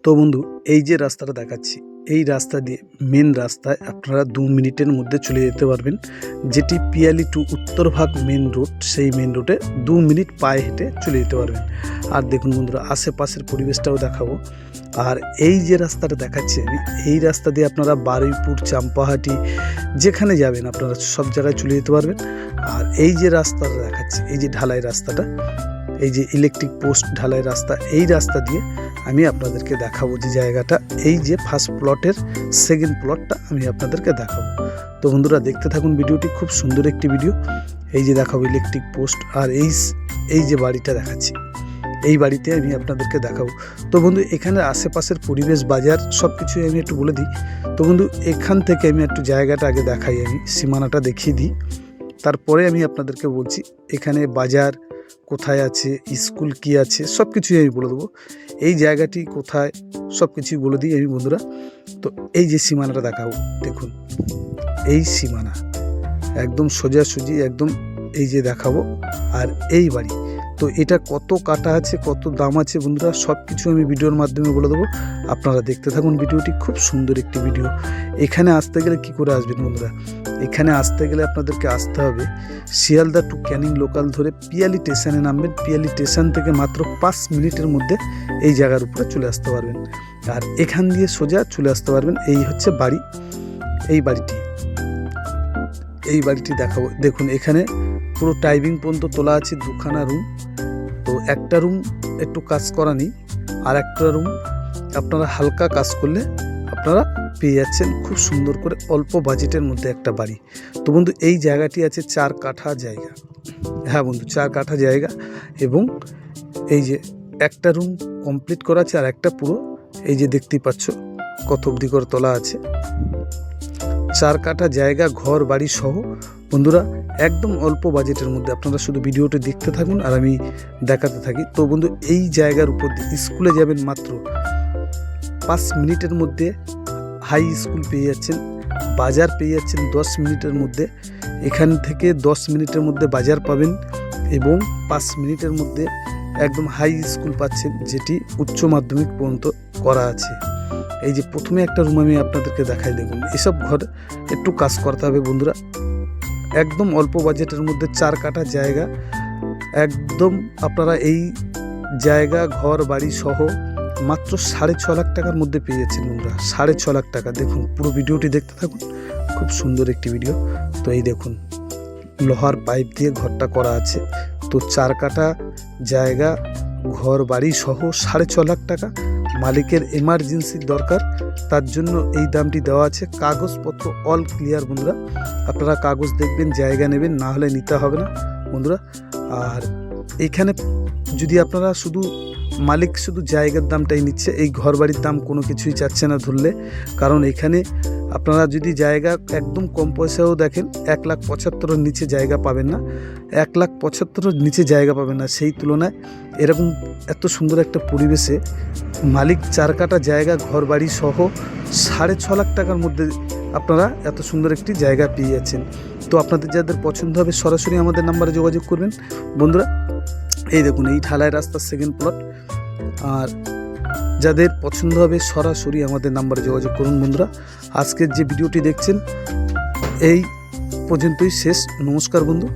তো বন্ধু, এই যে রাস্তাটা দেখাচ্ছি, এই রাস্তা দিয়ে মেন রাস্তায় আপনারা 2 মিনিটের মধ্যে চলে যেতে পারবেন, যেটি পিয়ালি টু উত্তরভাগ মেন রোড। সেই মেন রোডে 2 মিনিট পায়ে হেঁটে চলে যেতে পারবেন। আর দেখুন বন্ধুরা, আশেপাশের পরিবেশটাও দেখাবো। আর এই যে রাস্তাটা দেখাচ্ছি আমি, এই রাস্তা দিয়ে আপনারা বারুইপুর, চাম্পাহাটি যেখানে যাবেন আপনারা সব জায়গায় চলে যেতে পারবেন। আর এই যে রাস্তাটা দেখাচ্ছি, এই যে ঢালাই রাস্তাটা, এই যে ইলেকট্রিক পোস্ট ঢালাই রাস্তা, এই রাস্তা দিয়ে আমি আপনাদেরকে দেখাবো যে জায়গাটা, এই যে ফার্স্ট প্লটের সেকেন্ড প্লটটা আমি আপনাদেরকে দেখাবো। তো বন্ধুরা দেখতে থাকুন ভিডিওটি, খুব সুন্দর একটি ভিডিও। এই যে দেখাবো ইলেকট্রিক পোস্ট, আর এই যে বাড়িটা দেখাচ্ছি, এই বাড়িতে আমি আপনাদেরকে দেখাবো। তো বন্ধু, এখানে আশেপাশের পরিবেশ, বাজার সব কিছুই আমি একটু বলে দিই। তো বন্ধু, এখান থেকে আমি একটু জায়গাটা আগে দেখাই, আমি সীমানাটা দেখিয়ে দিই, তারপরে আমি আপনাদেরকে বলছি এখানে বাজার কোথায় আছে, স্কুল কি আছে, সব কিছুই আমি বলে দেবো। এই জায়গাটি কোথায় সব কিছুই বলে দিই আমি বন্ধুরা। তো এই যে সীমানাটা দেখাবো, দেখুন এই সীমানা একদম সোজাসুজি, একদম এই যে দেখাবো। আর এই বাড়ি, তো এটা কত কাটা আছে, কত দাম আছে বন্ধুরা, সব কিছু আমি ভিডিওর মাধ্যমে বলে দেবো। আপনারা দেখতে থাকুন ভিডিওটি, খুব সুন্দর একটি ভিডিও। এখানে আসতে গেলে কি করে আসবেন বন্ধুরা, এখানে আসতে গেলে আপনাদেরকে আসতে হবে শিয়ালদা টু ক্যানিং লোকাল ধরে পিয়ালি স্টেশনে নামবেন। পিয়ালি স্টেশন থেকে মাত্র 5 মিনিটের মধ্যে এই জায়গার উপরে চলে আসতে পারবেন। আর এখান দিয়ে সোজা চলে আসতে পারবেন। এই হচ্ছে বাড়ি, এই বাড়িটি দেখাবো। দেখুন এখানে পুরো টাইপিং পর্যন্ত তোলা আছে, 2খানা রুম। তো একটা রুম একটু কাজ করা নেই, আর একটা রুম আপনারা হালকা কাজ করলে আপনারা পেয়ে যাচ্ছেন খুব সুন্দর করে, অল্প বাজেটের মধ্যে একটা বাড়ি। তো বন্ধু, এই জায়গাটি আছে 4 কাঠা জায়গা। হ্যাঁ বন্ধু, 4 কাঠা জায়গা, এবং এই যে একটা রুম কমপ্লিট করা আছে, আর একটা পুরো এই যে দেখতেই পাচ্ছ কত অবধি করে তোলা আছে। 4 কাঠা জায়গা, ঘর বাড়ি সহ বন্ধুরা, একদম অল্প বাজেটের মধ্যে। আপনারা শুধু ভিডিওটি দেখতে থাকুন আর আমি দেখাতে থাকি। তো বন্ধু, এই জায়গার উপর দিয়ে স্কুলে যাবেন মাত্র 5 মিনিটের মধ্যে, হাই স্কুল পেয়ে যাচ্ছেন, বাজার পেয়ে যাচ্ছেন 10 মিনিটের মধ্যে। এখান থেকে 10 মিনিটের মধ্যে বাজার পাবেন, এবং 5 মিনিটের মধ্যে একদম হাই স্কুল পাচ্ছেন, যেটি উচ্চ মাধ্যমিক পর্যন্ত করা আছে। এই যে প্রথমে একটা রুম আমি আপনাদেরকে দেখাই, দেখুন এসব ঘর একটু কাজ করতে হবে বন্ধুরা। একদম অল্প বাজেটের মধ্যে 4 কাঠা জায়গা, একদম আপনারা এই জায়গা, ঘর বাড়ি সহ মাত্র 6.5 লাখ টাকার মধ্যে পেয়ে যাচ্ছেন বন্ধুরা। 6.5 লাখ টাকা। দেখুন পুরো ভিডিওটি দেখতে থাকুন, খুব সুন্দর একটি ভিডিও। তো এই দেখুন লোহার পাইপ দিয়ে ঘরটা করা আছে। তো 4 কাঠা জায়গা, ঘর বাড়ি সহ 6.5 লাখ টাকা। মালিকের এমার্জেন্সির দরকার, তার জন্য এই দামটি দেওয়া আছে। কাগজপত্র অল ক্লিয়ার বন্ধুরা, আপনারা কাগজ দেখবেন, জায়গা নেবেন, না হলে নিতে হবে না বন্ধুরা। আর এইখানে যদি আপনারা শুধু মালিক শুধু জায়গার দামটাই নিচ্ছে, এই ঘর বাড়ির দাম কোনো কিছুই চাচ্ছে না ধরলে, কারণ এখানে আপনারা যদি জায়গা একদম কম পয়সাও দেখেন, 1,75,000-এর নিচে জায়গা পাবেন না, 1,75,000-এর নিচে জায়গা পাবেন না। সেই তুলনায় এরকম এত সুন্দর একটা পরিবেশে মালিক 4 কাঠা জায়গা, ঘর বাড়ি সহ 6.5 লাখ টাকার মধ্যে আপনারা এত সুন্দর একটি জায়গা পেয়ে যাচ্ছেন। তো আপনাদের যাদের পছন্দ হবে সরাসরি আমাদের নাম্বারে যোগাযোগ করবেন বন্ধুরা। এই দেখুন এই ঢালাই রাস্তার সেকেন্ড প্লট। আর যাদের পছন্দ হবে সরাসরি আমাদের নাম্বারে যোগাযোগ করুন বন্ধুরা। আজকের যে ভিডিওটি দেখছেন এই পর্যন্তই শেষ। নমস্কার বন্ধু।